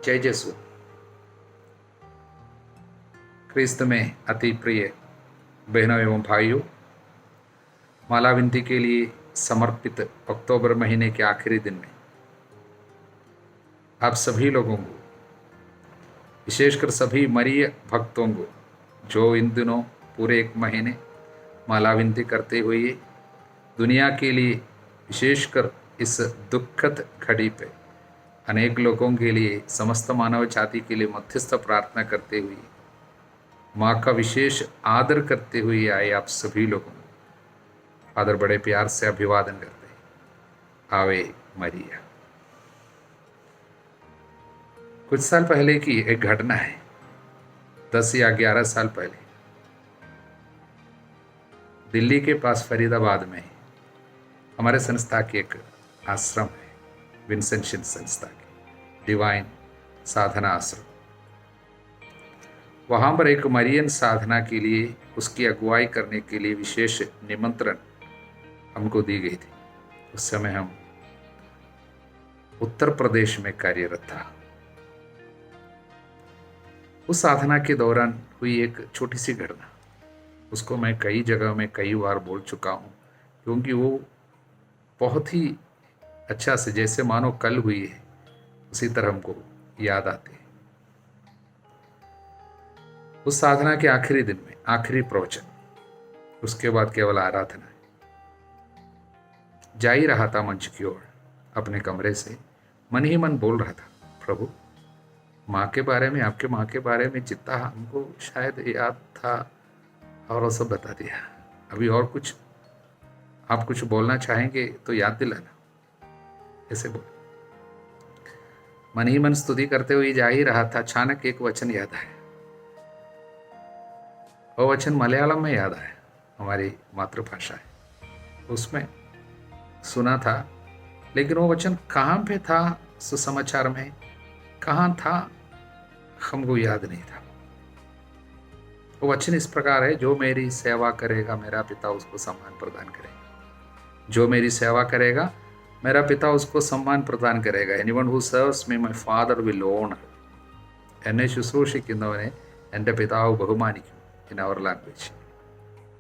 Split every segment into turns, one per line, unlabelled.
जय यीशु। क्रिस्त में अति प्रिय बहनों एवं भाइयों, माला विनती के लिए समर्पित अक्टूबर महीने के आखिरी दिन में आप सभी लोगों को, विशेषकर सभी मरीय भक्तों को जो इन दिनों पूरे एक महीने माला विनती करते हुए दुनिया के लिए, विशेषकर इस दुखद घड़ी पे अनेक लोगों के लिए, समस्त मानव जाति के लिए मध्यस्थ प्रार्थना करते हुए, माँ का विशेष आदर करते हुए आए आप सभी लोगों को फादर बड़े प्यार से अभिवादन करते हैं। आवे मरिया। कुछ साल पहले की एक घटना है, 10 या 11 साल पहले दिल्ली के पास फरीदाबाद में हमारे संस्था की एक आश्रम है, विंसेंशियन संस्था की डिवाइन साधना आश्रम। वहाँ पर एक मरियन साधना के लिए, उसकी अगुवाई करने के लिए विशेष निमंत्रण हमको दी गई थी। उस समय हम उत्तर प्रदेश में कार्यरत था। उस साधना के दौरान हुई एक छोटी सी घटना, उसको मैं कई जगह में कई बार बोल चुका हूँ, क्योंकि वो बहुत ही अच्छा से, जैसे मानो कल हुई है, उसी तरह हमको याद आती है। उस साधना के आखिरी दिन में आखिरी प्रवचन, उसके बाद केवल आराधना है। जा ही रहा था मंच की ओर, अपने कमरे से मन ही मन बोल रहा था, प्रभु माँ के बारे में, आपके माँ के बारे में जितना हमको शायद याद था और वो सब बता दिया। अभी और कुछ आप कुछ बोलना चाहेंगे तो याद दिलाना, ऐसे बोल। मन ही मन स्तुति करते हुए जा ही रहा था, अचानक एक वचन याद आया। वो वचन मलयालम में याद आया, हमारी मातृभाषा है, उसमें सुना था, लेकिन वो वचन कहाँ पे था, सुसमाचार में कहाँ था, हमको याद नहीं था। वो वचन इस प्रकार है, जो मेरी सेवा करेगा मेरा पिता उसको सम्मान प्रदान करेगा। जो मेरी सेवा करेगा मेरा पिता उसको सम्मान प्रदान करेगा। Anyone who serves me, my father will honor. എന്നെ ശുശ്രൂഷിക്കുന്നവനെ എൻ്റെ പിതാവ് ബഹുമാനിക്കും. In our language.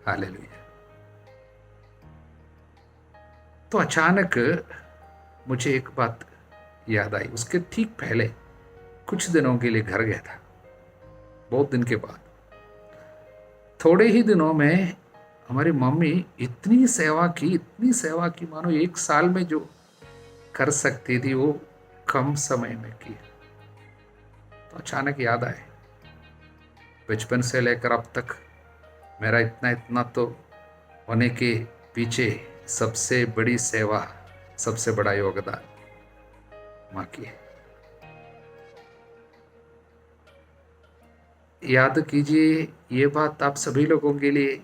Hallelujah. तो अचानक मुझे एक बात याद आई। उसके ठीक पहले कुछ दिनों के लिए घर गया था, बहुत दिन के बाद। थोड़े ही दिनों में हमारी मम्मी इतनी सेवा की, मानो एक साल में जो कर सकती थी वो कम समय में की। तो अचानक याद आए, बचपन से लेकर अब तक मेरा इतना तो होने के पीछे सबसे बड़ी सेवा, सबसे बड़ा योगदान माँ की है। याद कीजिए, ये बात आप सभी लोगों के लिए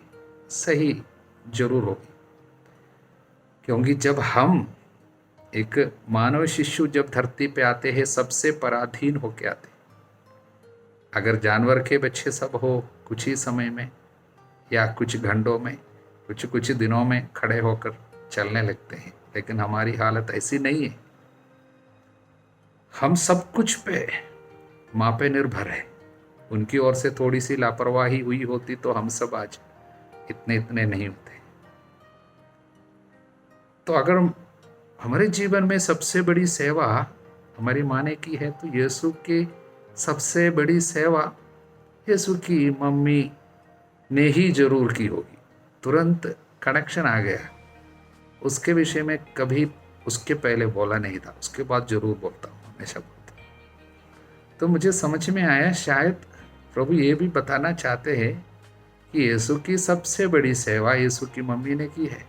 सही जरूर होगी, क्योंकि जब हम एक मानव शिशु जब धरती पे आते हैं, सबसे पराधीन होके आते हैं। अगर जानवर के बच्चे सब हो कुछ ही समय में या कुछ घंटों में, कुछ दिनों में खड़े होकर चलने लगते हैं, लेकिन हमारी हालत ऐसी नहीं है। हम सब कुछ पे माँ पे निर्भर है। उनकी ओर से थोड़ी सी लापरवाही हुई होती तो हम सब आज इतने नहीं होते। तो अगर हमारे जीवन में सबसे बड़ी सेवा हमारी माँ ने की है, तो यीशु की सबसे बड़ी सेवा यीशु की मम्मी ने ही जरूर की होगी। तुरंत कनेक्शन आ गया। उसके विषय में कभी उसके पहले बोला नहीं था, उसके बाद जरूर बोलता हूँ, हमेशा बोलता हूँ। तो मुझे समझ में आया, शायद प्रभु ये भी बताना चाहते हैं कि यीशु की सबसे बड़ी सेवा यीशु की मम्मी ने की है।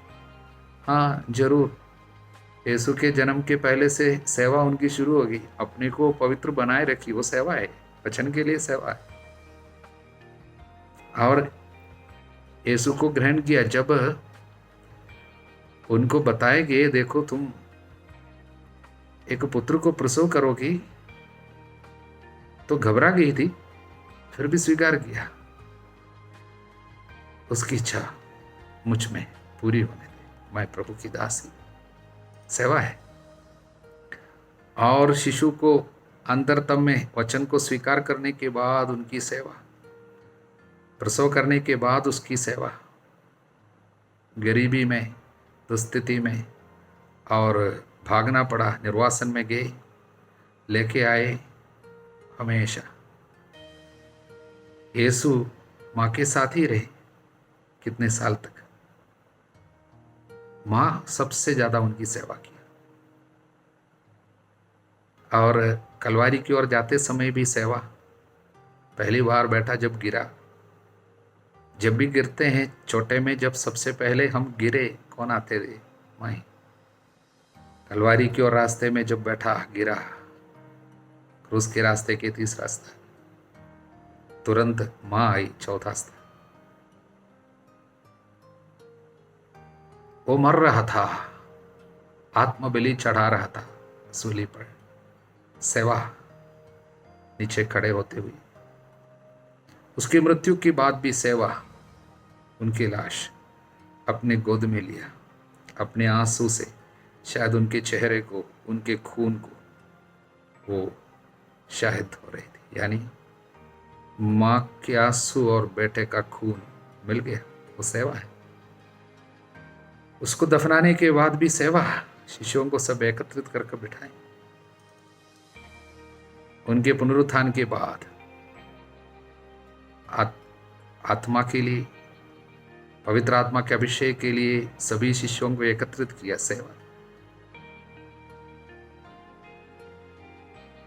हाँ जरूर, यीशु के जन्म के पहले से सेवा उनकी शुरू होगी। अपने को पवित्र बनाए रखी, वो सेवा है, वचन के लिए सेवा है। और यीशु को ग्रहण किया। जब उनको बताए गए, देखो तुम एक पुत्र को प्रसव करोगी, तो घबरा गई थी, फिर भी स्वीकार किया। उसकी इच्छा मुझ में पूरी होने दे, मैं प्रभु की दासी। सेवा है। और शिशु को अंतरतम में वचन को स्वीकार करने के बाद उनकी सेवा, प्रसव करने के बाद उसकी सेवा, गरीबी में, दुस्थिति में, और भागना पड़ा, निर्वासन में गए, लेके आए हमेशा। यीशु माँ के साथ ही रहे कितने साल तक। माँ सबसे ज्यादा उनकी सेवा की, और कलवारी की ओर जाते समय भी सेवा। पहली बार बैठा जब गिरा, जब भी गिरते हैं छोटे में, जब सबसे पहले हम गिरे कौन आते थे? माँ ही। कलवारी की ओर रास्ते में जब बैठा, गिरा, क्रूस के रास्ते के तीसरा रास्ता, तुरंत माँ आई चौथा रास्ता। वो मर रहा था, आत्मबलि चढ़ा रहा था सूली पर, सेवा, नीचे खड़े होते हुए। उसकी मृत्यु के बाद भी सेवा। उनकी लाश अपने गोद में लिया, अपने आंसू से शायद उनके चेहरे को, उनके खून को वो शाहिद हो रही थी। यानी माँ के आंसू और बेटे का खून मिल गया, वो सेवा है। उसको दफनाने के बाद भी सेवा। शिष्यों को सब एकत्रित करके बिठाए। उनके पुनरुत्थान के बाद आत्मा के लिए, पवित्र आत्मा के अभिषेक के लिए सभी शिष्यों को एकत्रित किया, सेवा।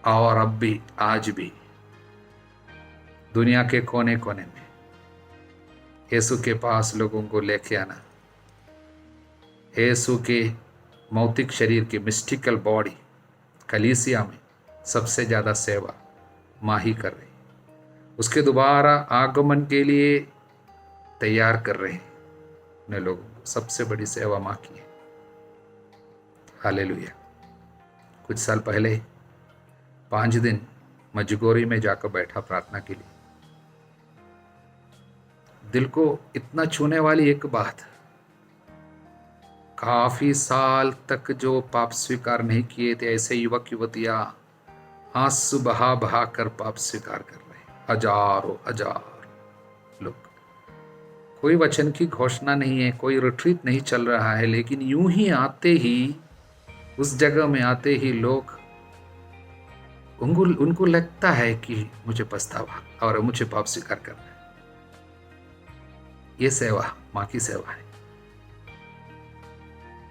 और अब भी, आज भी दुनिया के कोने कोने में यीशु के पास लोगों को लेके आना, यीशु के मौतिक शरीर की मिस्टिकल बॉडी कलीसिया में सबसे ज्यादा सेवा माँ ही कर रही। उसके दोबारा आगमन के लिए तैयार कर रहे हैं अपने लोगों को। सबसे बड़ी सेवा माँ की है। हालेलुया। कुछ साल पहले 5 दिन मजगोरी में जाकर बैठा प्रार्थना के लिए। दिल को इतना छूने वाली एक बात, काफी साल तक जो पाप स्वीकार नहीं किए थे, ऐसे युवक युवतियां आंसू बहा बहा कर पाप स्वीकार कर रहे हैं। हजारों हजार लोग। कोई वचन की घोषणा नहीं है, कोई रिट्रीट नहीं चल रहा है, लेकिन यूं ही आते ही, उस जगह में आते ही लोग, उनको लगता है कि मुझे पछतावा और मुझे पाप स्वीकार करना है। ये सेवा माँ की सेवा है।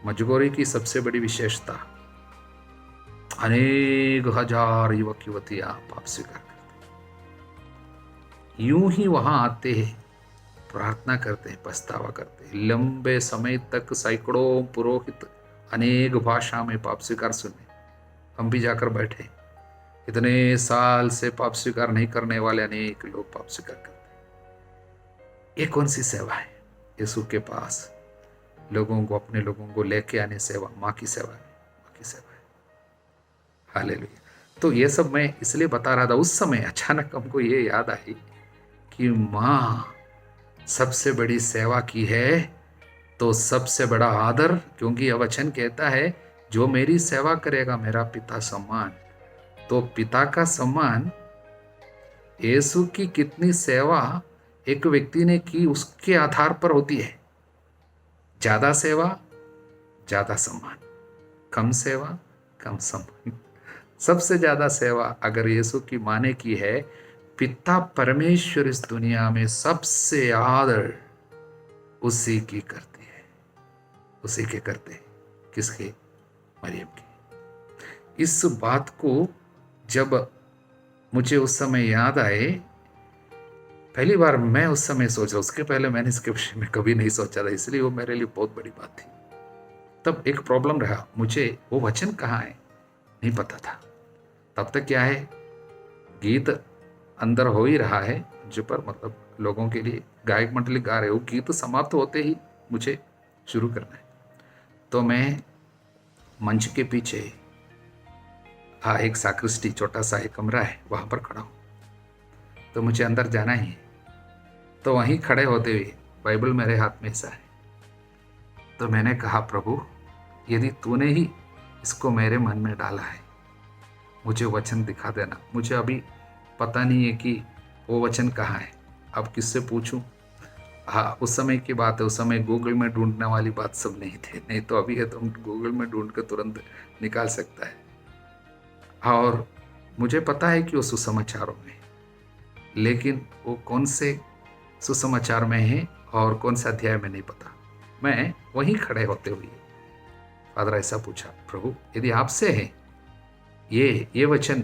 मजगोरी की सबसे बड़ी विशेषता, अनेक हजार युवक युवतियां पाप स्वीकार करते, यूं ही वहां आते हैं, प्रार्थना करते हैं, पछतावा करते हैं। लंबे समय तक सैकड़ों पुरोहित अनेक भाषा में पाप स्वीकार सुने। हम भी जाकर बैठे, इतने साल से पाप स्वीकार नहीं करने वाले अनेक लोग पाप स्वीकार करते हैं। ये कौन सी सेवा है? यीशु के पास लोगों को, अपने लोगों को लेके आने सेवा, माँ की सेवा है, माँ की सेवा है। हालेलुया। तो ये सब मैं इसलिए बता रहा था। उस समय अचानक हमको ये याद आई कि माँ सबसे बड़ी सेवा की है तो सबसे बड़ा आदर, क्योंकि यह वचन कहता है जो मेरी सेवा करेगा मेरा पिता सम्मान। तो पिता का सम्मान, यीशु की कितनी सेवा एक व्यक्ति ने की उसके आधार पर होती है। ज्यादा सेवा ज्यादा सम्मान, कम सेवा कम सम्मान। सबसे ज्यादा सेवा अगर यीशु की माँ ने की है, पिता परमेश्वर इस दुनिया में सबसे आदर उसी की करते हैं, उसी के करते हैं। किसके? मरियम की। इस बात को जब मुझे उस समय याद आए, पहली बार मैं उस समय सोचा, उसके पहले मैंने इसके विषय में कभी नहीं सोचा था, इसलिए वो मेरे लिए बहुत बड़ी बात थी। तब एक प्रॉब्लम रहा, मुझे वो वचन कहाँ है नहीं पता था। तब तक क्या है, गीत अंदर हो ही रहा है जो पर, मतलब लोगों के लिए गायक मंडली गा रहे हो, गीत समाप्त होते ही मुझे शुरू करना है। तो मैं मंच के पीछे, हाँ, एक साक्रिस्टी, छोटा सा एक कमरा है, वहां पर खड़ा हूं। तो मुझे अंदर जाना ही है। तो वहीं खड़े होते हुए बाइबल मेरे हाथ में ऐसा है। तो मैंने कहा, प्रभु यदि तूने ही इसको मेरे मन में डाला है मुझे वचन दिखा देना। मुझे अभी पता नहीं है कि वो वचन कहाँ है, अब किससे पूछूं। हाँ, उस समय की बात है, उस समय गूगल में ढूंढने वाली बात सब नहीं थे, नहीं तो अभी है तो हम गूगल में ढूंढ के तुरंत निकाल सकता है। और मुझे पता है कि वो सुसमाचारों में, लेकिन वो कौन से सुसमाचार में है और कौन से अध्याय में नहीं पता। मैं वहीं खड़े होते हुए फादर ऐसा पूछा, प्रभु यदि आपसे है ये वचन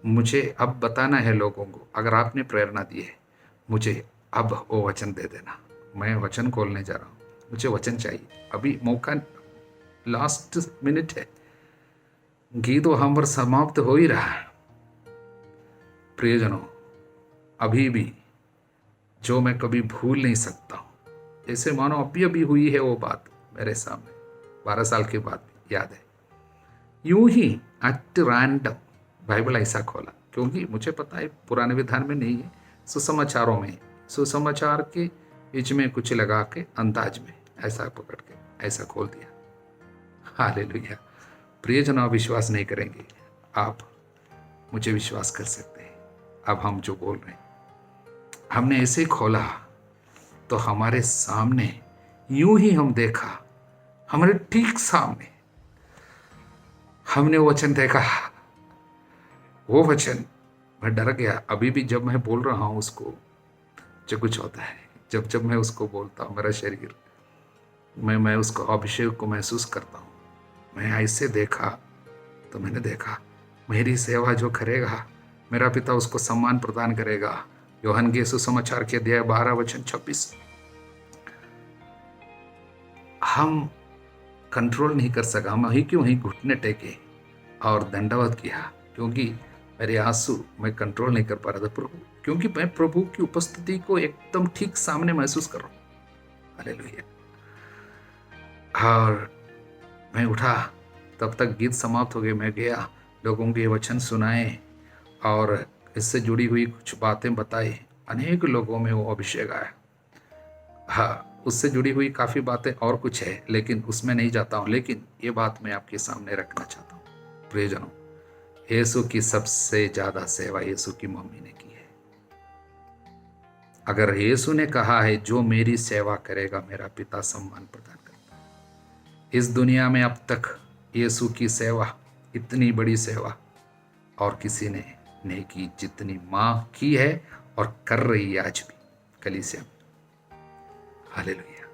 मुझे अब बताना है लोगों को, अगर आपने प्रेरणा दी है मुझे अब वो वचन दे देना। मैं वचन खोलने जा रहा हूँ, मुझे वचन चाहिए अभी, मौका लास्ट मिनट है, गीत हमर समाप्त हो ही रहा है। प्रियजनों, अभी भी जो मैं कभी भूल नहीं सकता हूँ, जैसे मानो अभी अभी हुई है वो बात मेरे सामने, 12 साल के बाद भी याद है। यूं ही एट रैंडम बाइबल ऐसा खोला, क्योंकि मुझे पता है पुराने विधान में नहीं है, सुसमाचारों में, सुसमाचार के बीच में कुछ लगा के अंदाज में ऐसा पकड़ के ऐसा खोल दिया। हालेलुया। प्रियजन, आप विश्वास नहीं करेंगे, आप मुझे विश्वास कर सकते हैं। अब हम जो बोल रहे हैं, हमने ऐसे खोला तो हमारे सामने यूं ही हम देखा, हमारे ठीक सामने हमने वचन देखा। वो वचन, मैं डर गया। अभी भी जब मैं बोल रहा हूं उसको, जो कुछ होता है, जब जब मैं उसको बोलता हूं, मेरा शरीर, मैं उसको अभिषेक को महसूस करता हूं। मैं ऐसे देखा तो मैंने देखा, मेरी सेवा जो करेगा मेरा पिता उसको सम्मान प्रदान करेगा। यूहन्ना के सुसमाचार के अध्याय 12 वचन 26। हम कंट्रोल नहीं कर सका, हम ही क्यों ही घुटने टेके और दंडवत किया, क्योंकि मेरे आंसू मैं कंट्रोल नहीं कर पा रहा था प्रभु, क्योंकि मैं प्रभु की उपस्थिति को एकदम ठीक सामने महसूस कर रहा हूं। हालेलुया। और मैं उठा, तब तक गीत समाप्त हो गए। मैं गया, लोगों के वचन सुनाए और इससे जुड़ी हुई कुछ बातें बताई। अनेक लोगों में वो अभिषेक आया। हाँ, उससे जुड़ी हुई काफ़ी बातें और कुछ है, लेकिन उसमें नहीं जाता हूँ। लेकिन ये बात मैं आपके सामने रखना चाहता हूँ प्रियजनों, यीशु की सबसे ज़्यादा सेवा यीशु की मम्मी ने की है। अगर यीशु ने कहा है जो मेरी सेवा करेगा मेरा पिता सम्मान प्रदान करता है, इस दुनिया में अब तक यीशु की सेवा, इतनी बड़ी सेवा और किसी ने नहीं की जितनी माँ की है और कर रही है आज भी कलीसिया में। हालेलुया।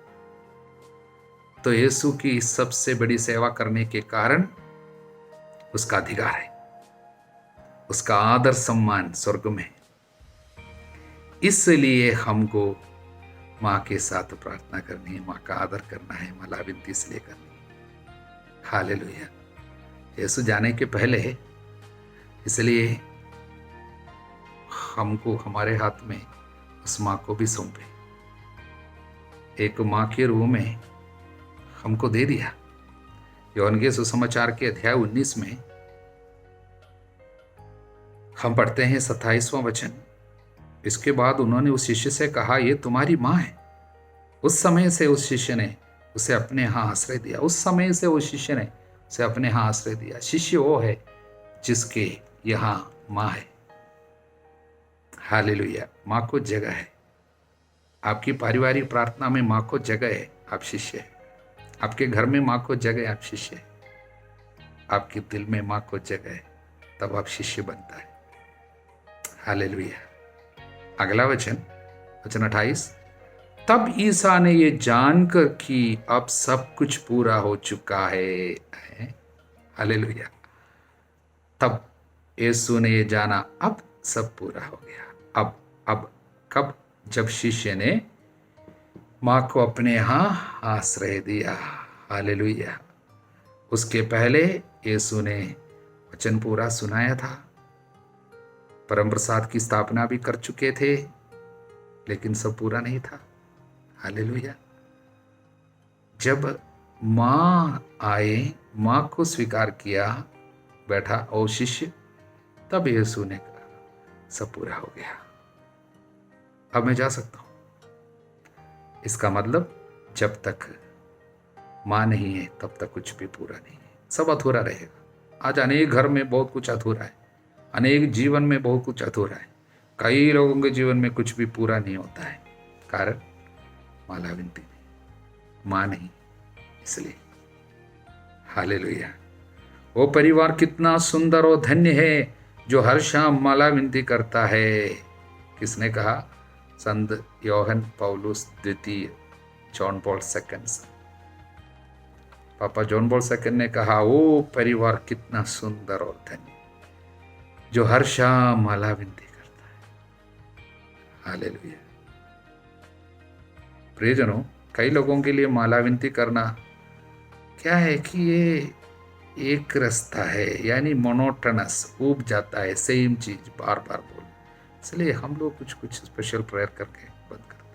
तो यीशु की सबसे बड़ी सेवा करने के कारण उसका अधिकार है, उसका आदर सम्मान स्वर्ग में। इसलिए हमको माँ के साथ प्रार्थना करनी है, माँ का आदर करना है, मला विनती इसलिए करनी है। हालेलुया। यीशु जाने के पहले इसलिए हमको हमारे हाथ में उस माँ को भी सौंपे, एक माँ के रूप में हमको दे दिया। यूहन्ना के सुसमाचार के अध्याय 19 में हम पढ़ते हैं 27वां वचन। इसके बाद उन्होंने उस शिष्य से कहा, ये तुम्हारी माँ है। उस समय से उस शिष्य ने उसे अपने यहाँ आश्रय दिया। उस समय से उस शिष्य ने उसे अपने यहाँ आश्रय दिया। शिष्य वो है जिसके यहाँ माँ है। हालेलुया। माँ को जगह है। आपकी पारिवारिक प्रार्थना में माँ को जगह है, आप शिष्य है। आपके घर में माँ को जगह है, आप शिष्य है। आपके दिल में माँ को जगह है, तब आप शिष्य बनता है। हालेलुया। अगला वचन 28। तब ईसा ने ये जानकर कि अब सब कुछ पूरा हो चुका है। हालेलुया। तब यीशु ने ये जाना, अब सब पूरा हो गया। अब कब? जब शिष्य ने माँ को अपने यहाँ आश्रय दिया। हालेलुया। उसके पहले यीशु ने वचन पूरा सुनाया था, परम प्रसाद की स्थापना भी कर चुके थे, लेकिन सब पूरा नहीं था। हालेलुया। जब माँ आए, माँ को स्वीकार किया, बैठा और शिष्य, तब यीशु ने कहा सब पूरा हो गया, अब मैं जा सकता हूं। इसका मतलब जब तक माँ नहीं है तब तक कुछ भी पूरा नहीं है, सब अधूरा रहेगा। आज अनेक घर में बहुत कुछ अधूरा है, अनेक जीवन में बहुत कुछ अधूरा है, कई लोगों के जीवन में कुछ भी पूरा नहीं होता है। कारण माला विनती नहीं, माँ नहीं, इसलिए। हालेलुया। वो परिवार कितना सुंदर और धन्य है जो हर शाम माला विनती करता है। किसने कहा? संत योहन पौलुस द्वितीय, जॉन पॉल सेकंड। पापा जॉन पॉल सेकंड ने कहा वो परिवार कितना सुंदर और धन्य जो हर शाम माला विनती करता है। हालेलुया। प्रियजनों, कई लोगों के लिए माला विनती करना क्या है कि ये एक रास्ता है, यानी मोनोटनस, ऊब जाता है सेम चीज बार बार बोल, इसलिए हम लोग कुछ कुछ स्पेशल प्रेयर करके बंद करते हैं।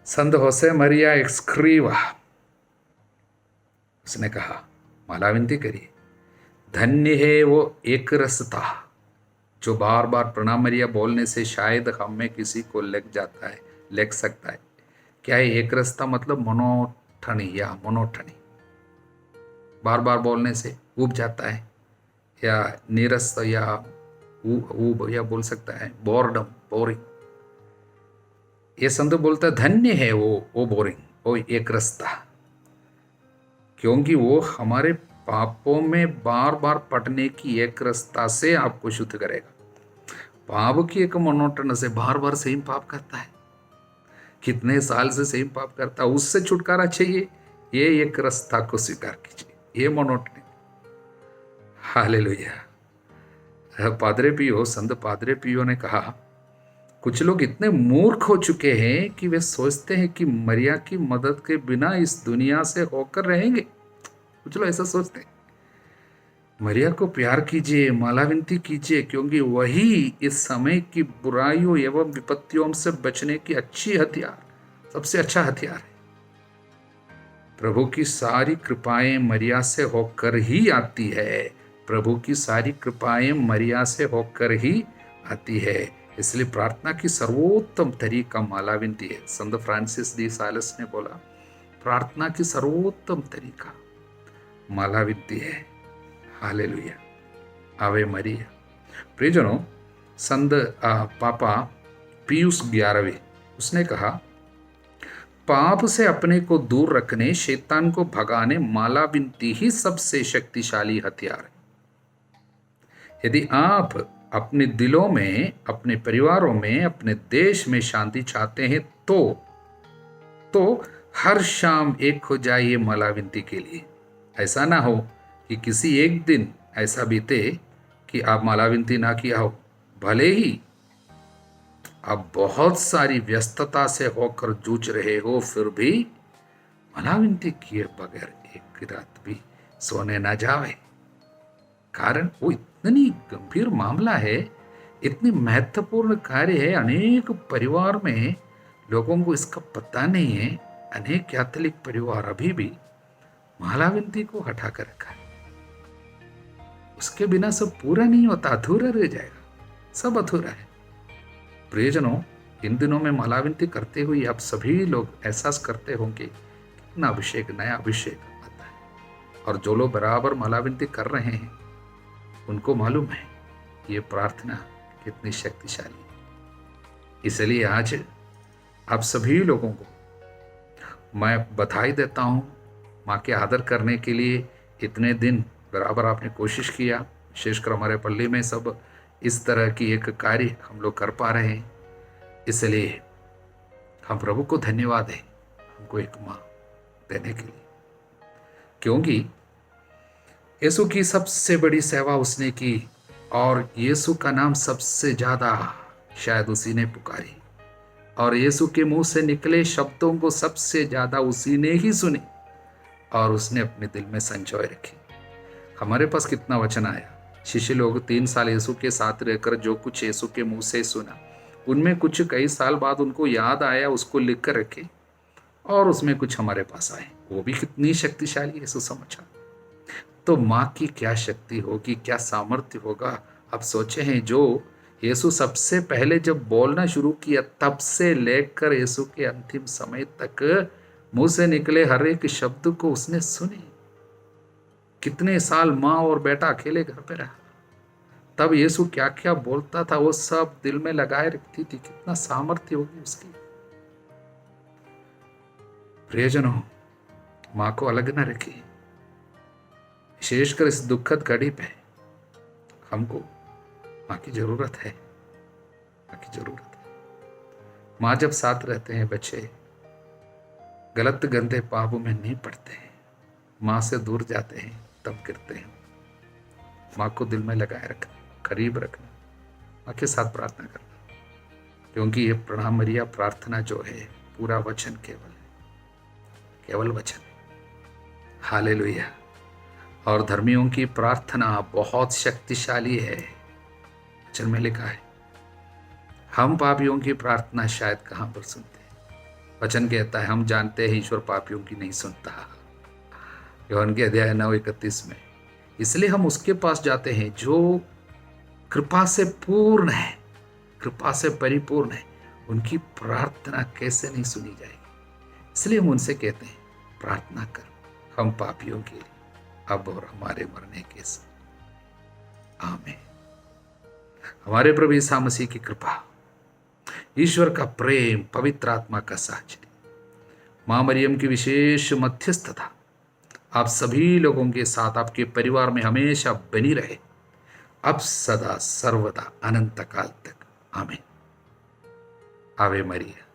संत होसे मरिया एक्सक्रीवा, उसने कहा माला विनती करिए, धन्य है वो एक रसता जो बार बार प्रणाम मरिया बोलने से शायद हम में किसी को लग जाता है, लग सकता है। क्या है एक रस्ता? मतलब मोनोटनी या मोनोटनी, बार बार बोलने से ऊब जाता है, या नीरस या ऊब या बोल सकता है बोरडम, बोरिंग। ये संत बोलता है धन्य है वो बोरिंग, वो एक रास्ता, क्योंकि वो हमारे पापों में बार बार पड़ने की एक रास्ता से आपको शुद्ध करेगा। पाप की एक मोनोटन से बार बार सेम पाप करता है, कितने साल से सेम पाप करता है, उससे छुटकारा चाहिए, ये एक रास्ता को स्वीकार कीजिए, ये मोनोटनी। हालेलुया। पादरे पियो, संत पादरे पियो ने कहा कुछ लोग इतने मूर्ख हो चुके हैं कि वे सोचते हैं कि मरिया की मदद के बिना इस दुनिया से होकर रहेंगे। कुछ लोग ऐसा सोचते हैं। मरिया को प्यार कीजिए, माला विनती कीजिए, क्योंकि वही इस समय की बुराइयों एवं विपत्तियों से बचने की अच्छी हथियार, सबसे अच्छा हथियार है। प्रभु की सारी कृपाएं मरिया से होकर ही आती है, प्रभु की सारी कृपाएं मरिया से होकर ही आती है। इसलिए प्रार्थना की सर्वोत्तम तरीका माला विनती है। संत फ्रांसिस डी सालस ने बोला प्रार्थना की सर्वोत्तम तरीका माला विनती है। हालेलुया। आवे मरिया। प्रियजनों, संत पापा पियूस 11वें, उसने कहा पाप से अपने को दूर रखने, शैतान को भगाने माला विनती ही सबसे शक्तिशाली हथियार है। यदि आप अपने दिलों में, अपने परिवारों में, अपने देश में शांति चाहते हैं तो हर शाम एक हो जाइए माला विनती के लिए। ऐसा ना हो कि किसी एक दिन ऐसा बीते कि आप माला विनती ना किया हो, भले ही आप बहुत सारी व्यस्तता से होकर जूझ रहे हो, फिर भी माला विनती किए बगैर एक रात भी सोने ना जावे। कारण वो इतनी गंभीर मामला है, इतनी महत्वपूर्ण कार्य है। अनेक परिवार में लोगों को इसका पता नहीं है। अनेक कैथोलिक परिवार अभी भी माला विनती को हटा कर रखा है। उसके बिना सब पूरा नहीं होता, अधूरा रह जाएगा, सब अधूरा है। प्रियजनों, इन दिनों में माला विनती करते हुए आप सभी लोग एहसास करते होंगे कितना अभिषेक, नया अभिषेक आता है। और जो लोग बराबर माला विनती कर रहे हैं उनको मालूम है ये प्रार्थना कितनी शक्तिशाली है। इसलिए आज आप सभी लोगों को मैं बधाई देता हूँ। माँ के आदर करने के लिए इतने दिन बराबर आपने कोशिश किया। विशेषकर हमारे पल्ली में सब इस तरह की एक कार्य हम लोग कर पा रहे हैं, इसलिए हम प्रभु को धन्यवाद है हमको एक माँ देने के लिए। क्योंकि यीशु की सबसे बड़ी सेवा उसने की और यीशु का नाम सबसे ज़्यादा शायद उसी ने पुकारी, और यीशु के मुंह से निकले शब्दों को सबसे ज़्यादा उसी ने ही सुने और उसने अपने दिल में संजोए रखे। हमारे पास कितना वचन आया, शिष्य लोग 3 साल यीशु के साथ रहकर जो कुछ यीशु के मुंह से सुना, उनमें कुछ कई साल बाद उनको याद आया, उसको लिख कर रखे, और उसमें कुछ हमारे पास आए। वो भी कितनी शक्तिशाली यीशु समाचार। तो माँ की क्या शक्ति होगी, क्या सामर्थ्य होगा। अब सोचे हैं, जो यीशु सबसे पहले जब बोलना शुरू किया तब से लेकर यीशु के अंतिम समय तक मुंह से निकले हर एक शब्द को उसने सुने। कितने साल माँ और बेटा अकेले घर पे रहा, तब यीशु क्या क्या बोलता था वो सब दिल में लगाए रखती थी। कितना सामर्थ्य होगी उसकी। प्रियजनों, माँ को अलग न रखिए, विशेषकर इस दुखद घड़ी पे हमको माँ की जरूरत है, माँ की जरूरत है। माँ जब साथ रहते हैं बच्चे गलत गंदे पापों में नहीं पड़ते हैं, माँ से दूर जाते हैं तब गिरते हैं। माँ को दिल में लगाए रखना, करीब रखना, माँ के साथ प्रार्थना करना, क्योंकि ये प्रणाम मरिया प्रार्थना जो है पूरा वचन केवल है, केवल वचन है। हालेलुया। और धर्मियों की प्रार्थना बहुत शक्तिशाली है। वचन में लिखा है हम पापियों की प्रार्थना शायद कहाँ पर सुनते हैं। वचन कहता है हम जानते हैं ईश्वर पापियों की नहीं सुनता, यूहन्ना के अध्याय 9:31 में। इसलिए हम उसके पास जाते हैं जो कृपा से पूर्ण है, कृपा से परिपूर्ण है। उनकी प्रार्थना कैसे नहीं सुनी जाएगी। इसलिए हम उनसे कहते हैं प्रार्थना कर हम पापियों के लिए अब और हमारे मरने के समय। आमीन। हमारे प्रभु यीशु मसीह की कृपा, ईश्वर का प्रेम, पवित्र आत्मा का साझी, मां मरियम की विशेष मध्यस्थता आप सभी लोगों के साथ, आपके परिवार में हमेशा बनी रहे, अब सदा सर्वदा अनंत काल तक। आमीन। आवे मरिया।